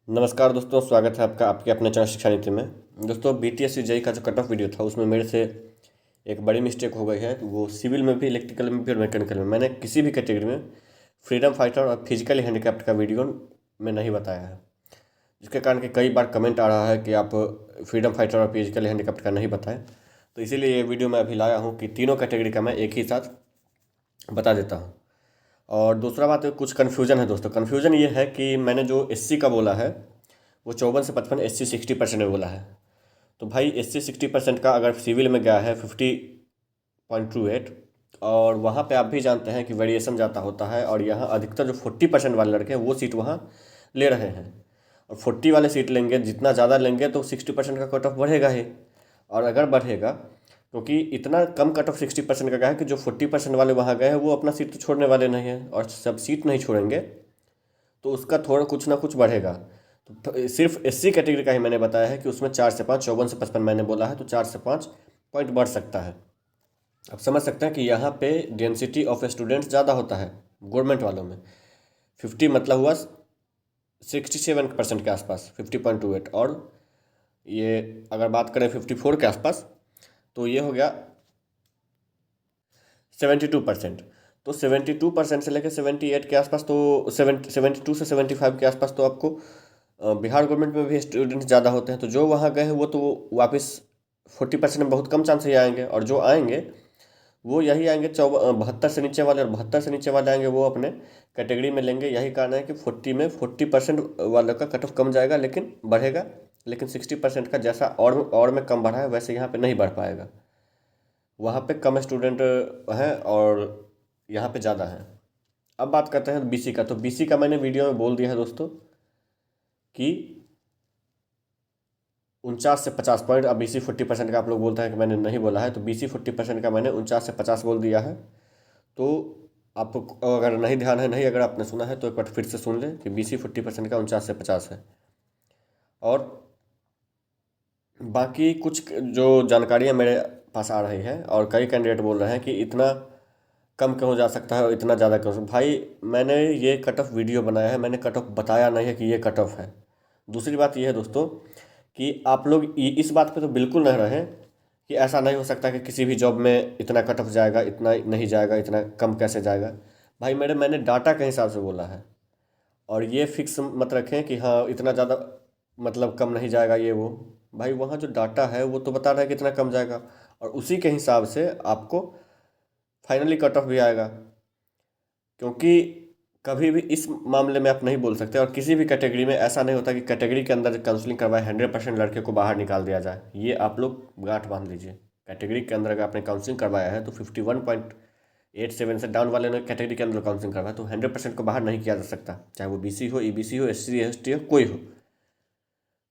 नमस्कार दोस्तों, स्वागत है आपका आपके अपने चैनल शिक्षा नीति में। दोस्तों, बीटीएस जेईई का जो कट ऑफ वीडियो था उसमें मेरे से एक बड़ी मिस्टेक हो गई है। वो सिविल में भी, इलेक्ट्रिकल में भी और मैकेनिकल में मैंने किसी भी कैटेगरी में फ्रीडम फाइटर और फिजिकली हैंडिकैप्ड का वीडियो में नहीं बताया है, जिसके कारण कि कई बार कमेंट आ रहा है कि आप फ्रीडम फाइटर और फिजिकली हैंडिकैप्ड का नहीं बताएं। तो इसीलिए ये वीडियो मैं अभी लाया हूँ कि तीनों कैटेगरी का मैं एक ही साथ बता देता हूँ। और दूसरा बात है, कुछ कन्फ्यूजन है दोस्तों। कन्फ्यूजन ये है कि मैंने जो एससी का बोला है वो 54 से 55, एससी 60% में बोला है। तो भाई एससी 60% का अगर सिविल में गया है 50.28, और वहाँ पे आप भी जानते हैं कि वेरिएशन जाता होता है, और यहाँ अधिकतर जो 40% वाले लड़के हैं वो सीट वहाँ ले रहे हैं। और 40 वाले सीट लेंगे, जितना ज़्यादा लेंगे तो 60% का कट ऑफ बढ़ेगा ही। और अगर बढ़ेगा, क्योंकि इतना कम कट ऑफ 60% का गया है कि जो 40% वाले वहाँ गए हैं वो अपना सीट तो छोड़ने वाले नहीं हैं, और सब सीट नहीं छोड़ेंगे तो उसका थोड़ा कुछ ना कुछ बढ़ेगा। तो सिर्फ एससी कैटेगरी का ही मैंने बताया है कि उसमें 4 से 5, 54 से 55 मैंने बोला है, तो 4 से 5 पॉइंट बढ़ सकता है। आप समझ सकते हैं कि यहाँ पे डेंसिटी ऑफ स्टूडेंट्स ज़्यादा होता है गवर्नमेंट वालों में। 50 मतलब हुआ 67% के आसपास, 50.28। और ये अगर बात करें 54 के आसपास तो ये हो गया 72%। तो 72% से लेकर 78 के आसपास, तो 72 से 75 के आसपास तो आपको बिहार गवर्नमेंट में भी स्टूडेंट्स ज़्यादा होते हैं। तो जो वहाँ गए हैं वो तो वापस 40% में बहुत कम चांस ही आएंगे, और जो आएंगे वो यही आएंगे 72 से नीचे वाले, और 72 से नीचे वाले आएंगे वो अपने कैटेगरी में लेंगे। यही कारण है कि 40% वालों का कट ऑफ कम जाएगा, लेकिन बढ़ेगा। लेकिन 60% का जैसा और में कम बढ़ा है वैसे यहाँ पे नहीं बढ़ पाएगा। वहाँ पे कम स्टूडेंट हैं और यहाँ पे ज़्यादा हैं। अब बात करते हैं बीसी का। तो बीसी का मैंने वीडियो में बोल दिया है दोस्तों कि 49 से 50 पॉइंट। अब बीसी 40% का आप लोग बोलते हैं कि मैंने नहीं बोला है, तो बीसी 40% का मैंने 49 से 50 बोल दिया है। तो आपको अगर नहीं ध्यान है, नहीं अगर आपने सुना है तो एक बार फिर से सुन लें कि बीसी 40% का 49 से 50 है। और बाकी कुछ जो जानकारियाँ मेरे पास आ रही है, और कई कैंडिडेट बोल रहे हैं कि इतना कम क्यों जा सकता है और इतना ज़्यादा क्यों। भाई मैंने ये कट ऑफ वीडियो बनाया है, मैंने कट ऑफ बताया नहीं है कि ये कट ऑफ है। दूसरी बात ये है दोस्तों कि आप लोग इस बात पे तो बिल्कुल नहीं रहें कि ऐसा नहीं हो सकता कि किसी भी जॉब में इतना कट ऑफ जाएगा, इतना नहीं जाएगा, इतना कम कैसे जाएगा। भाई मैंने डाटा के हिसाब से बोला है, और ये फिक्स मत रखें कि हाँ इतना ज़्यादा मतलब कम नहीं जाएगा ये वो। भाई वहाँ जो डाटा है वो तो बता रहा है कि इतना कम जाएगा, और उसी के हिसाब से आपको फाइनली कट ऑफ भी आएगा। क्योंकि कभी भी इस मामले में आप नहीं बोल सकते, और किसी भी कैटेगरी में ऐसा नहीं होता कि कैटेगरी के अंदर काउंसलिंग करवाए 100% लड़के को बाहर निकाल दिया जाए। ये आप लोग गांठ बांध लीजिए। कैटेगरी के अंदर अगर आपने काउंसलिंग करवाया है तो 51.87 से डाउन वाले ने कैटेगरी के अंदर काउंसलिंग करवाया तो 100% को बाहर नहीं किया जा सकता, चाहे वो बीसी हो, ईबीसी हो, एससी एसटी हो, कोई हो।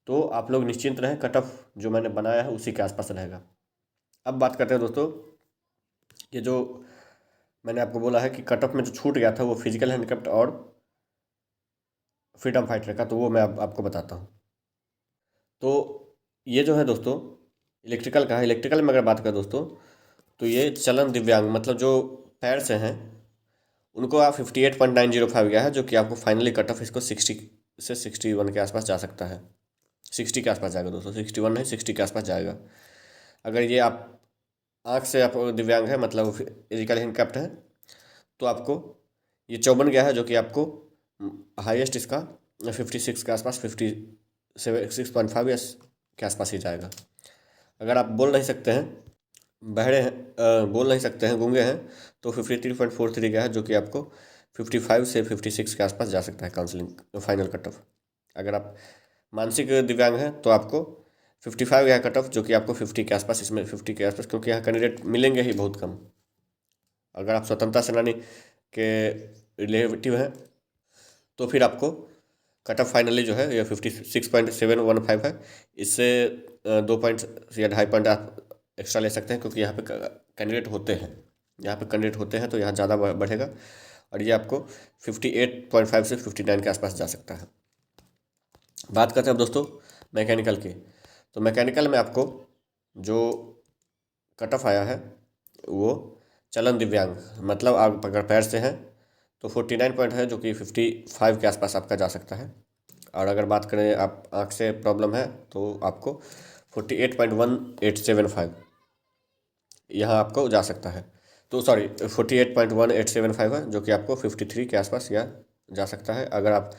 तो आप लोग निश्चिंत रहें, कट ऑफ जो मैंने बनाया है उसी के आसपास रहेगा। अब बात करते हैं दोस्तों, ये जो मैंने आपको बोला है कि कट ऑफ में जो छूट गया था वो फिजिकल हैंडिकैप्ड और फ्रीडम फाइटर का, तो वो मैं आपको बताता हूँ। तो ये जो है दोस्तों इलेक्ट्रिकल का है। इलेक्ट्रिकल में अगर बात करें दोस्तों, तो ये चलन दिव्यांग मतलब जो पैर से हैं उनको आप 58.905 गया है, जो कि आपको फाइनली कट ऑफ इसको 60 से 61 के आसपास जा सकता है। 60 के आसपास जाएगा दोस्तों, 61 नहीं 60 के आसपास जाएगा। अगर ये आप आँख से आप दिव्यांग है मतलब फिजिकल हैंडिकैप्ड है तो आपको ये 54 गया है, जो कि आपको हाईएस्ट इसका 56 के आसपास, 56.5 या के आसपास ही जाएगा। अगर आप बोल नहीं सकते हैं, बहरे हैं, बोल नहीं सकते हैं, गूंगे हैं, तो 53.43 गया है, जो कि आपको 55 से 56 के आसपास जा सकता है काउंसलिंग फाइनल कट ऑफ। अगर आप मानसिक दिव्यांग हैं तो आपको 55 गया कट ऑफ, जो कि आपको 50 के आसपास, इसमें 50 के आसपास, क्योंकि यहाँ कैंडिडेट मिलेंगे ही बहुत कम। अगर आप स्वतंत्रता सेनानी के रिलेटिव हैं तो फिर आपको कट ऑफ फाइनली जो है ये 56.715 है। इससे 2 पॉइंट या 2.5 पॉइंट आप एक्स्ट्रा ले सकते हैं, क्योंकि यहाँ पे कैंडिडेट होते हैं, यहाँ पे कैंडिडेट होते हैं तो यहाँ ज़्यादा बढ़ेगा। और ये आपको 58.5 से 59 के आसपास जा सकता है। बात करते हैं अब दोस्तों मैकेनिकल की। तो मैकेनिकल में आपको जो कट ऑफ आया है वो चलन दिव्यांग मतलब आप अगर पैर से हैं तो 49 पॉइंट है, जो कि 55 के आसपास आपका जा सकता है। और अगर बात करें आप आँख से प्रॉब्लम है तो आपको 48.1875 यहाँ आपको जा सकता है। तो सॉरी 48.1875 है, जो कि आपको 53 के आसपास या जा सकता है। अगर आप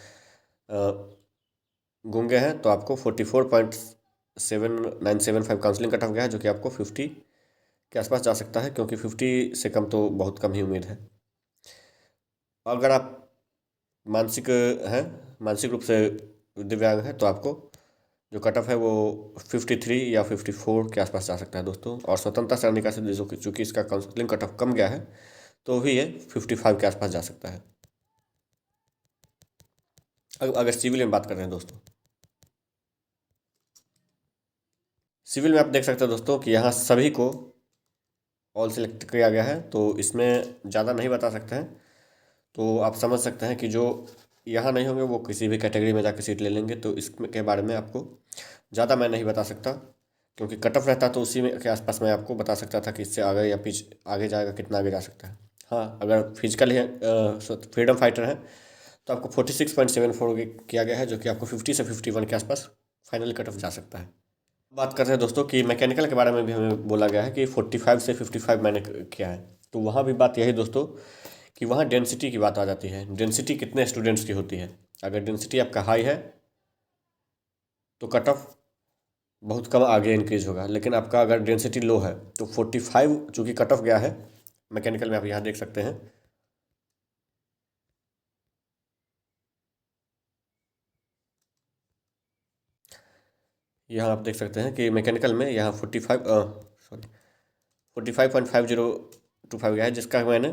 गूंगे हैं तो आपको 44.7975 काउंसलिंग कट ऑफ गया है, जो कि आपको 50 के आसपास जा सकता है, क्योंकि 50 से कम तो बहुत कम ही उम्मीद है। अगर आप मानसिक हैं, मानसिक रूप से दिव्यांग है, तो आपको जो कट ऑफ है वो 53 या 54 के आसपास जा सकता है दोस्तों। और स्वतंत्रता सेनानी से जो चूँकि इसका काउंसलिंग कट ऑफ कम गया है, तो भी ये 55 के आसपास जा सकता है। अगर सिविल में बात कर रहे हैं दोस्तों, सिविल में आप देख सकते हो दोस्तों कि यहाँ सभी को ऑल सेलेक्ट किया गया है, तो इसमें ज़्यादा नहीं बता सकते हैं। तो आप समझ सकते हैं कि जो यहाँ नहीं होंगे वो किसी भी कैटेगरी में जाकर सीट ले लेंगे। तो इसके बारे में आपको ज़्यादा मैं नहीं बता सकता, क्योंकि कट ऑफ रहता तो उसी में के आसपास मैं आपको बता सकता था कि इससे आगे या पीछे आगे जाएगा, कितना आगे जा सकता है। हाँ, अगर फिजिकल है, फ्रीडम फाइटर है, तो आपको 46.74 किया गया है, जो कि आपको 50 से 51 के आसपास फाइनल कट ऑफ जा सकता है। बात करते हैं दोस्तों कि मैकेनिकल के बारे में भी हमें बोला गया है कि 45 से 55 मैंने किया है। तो वहाँ भी बात यही दोस्तों कि वहाँ डेंसिटी की बात आ जाती है। डेंसिटी कितने स्टूडेंट्स की होती है। अगर डेंसिटी आपका हाई है तो कट ऑफ बहुत कम आगे इंक्रीज होगा, लेकिन आपका अगर डेंसिटी लो है तो 45 चूँकि कट ऑफ गया है मैकेनिकल में, आप यहाँ देख सकते हैं। यहाँ आप देख सकते हैं कि मैकेनिकल में यहाँ 45.5025 गया है, जिसका मैंने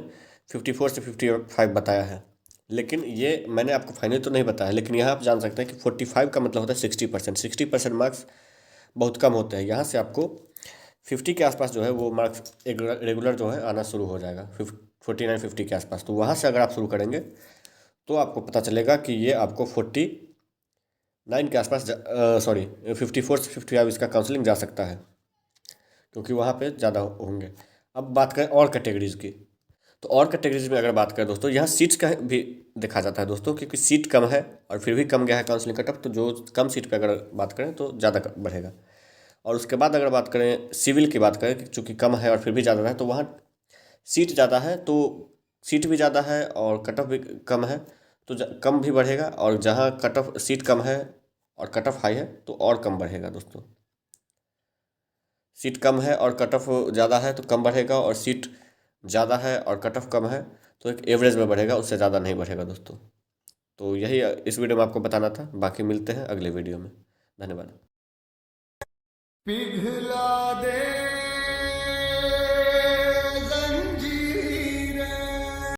54 से 55 बताया है। लेकिन ये मैंने आपको फाइनल तो नहीं बताया, लेकिन यहाँ आप जान सकते हैं कि 45 का मतलब होता है 60%। 60% मार्क्स बहुत कम होते हैं। यहाँ से आपको 50 के आसपास जो है वो मार्क्स एक रेगुलर जो है आना शुरू हो जाएगा 49-50 के आसपास। तो वहाँ से अगर आप शुरू करेंगे तो आपको पता चलेगा कि ये आपको 49 के आसपास सॉरी 54 से 55 इसका काउंसलिंग जा सकता है, क्योंकि वहाँ पे ज़्यादा होंगे। अब बात करें और कैटेगरीज़ की, तो और कैटेगरीज में अगर बात करें दोस्तों, यहाँ सीट्स का भी देखा जाता है दोस्तों, क्योंकि सीट कम है और फिर भी कम गया है काउंसलिंग कट ऑफ, तो जो कम सीट पे अगर बात करें तो ज़्यादा बढ़ेगा। और उसके बाद अगर बात करें सिविल की बात करें, चूँकि कम है और फिर भी ज़्यादा है, तो वहाँ सीट ज़्यादा है तो सीट भी ज़्यादा है और कट ऑफ भी कम है, तो कम भी बढ़ेगा। और जहाँ कट ऑफ सीट कम है और कट ऑफ हाई है तो और कम बढ़ेगा दोस्तों। सीट कम है और कट ऑफ ज़्यादा है तो कम बढ़ेगा, और सीट ज़्यादा है और कट ऑफ कम है तो एक एवरेज में बढ़ेगा, उससे ज़्यादा नहीं बढ़ेगा दोस्तों। तो यही इस वीडियो में आपको बताना था। बाकी मिलते हैं अगले वीडियो में। धन्यवाद। पिघला दे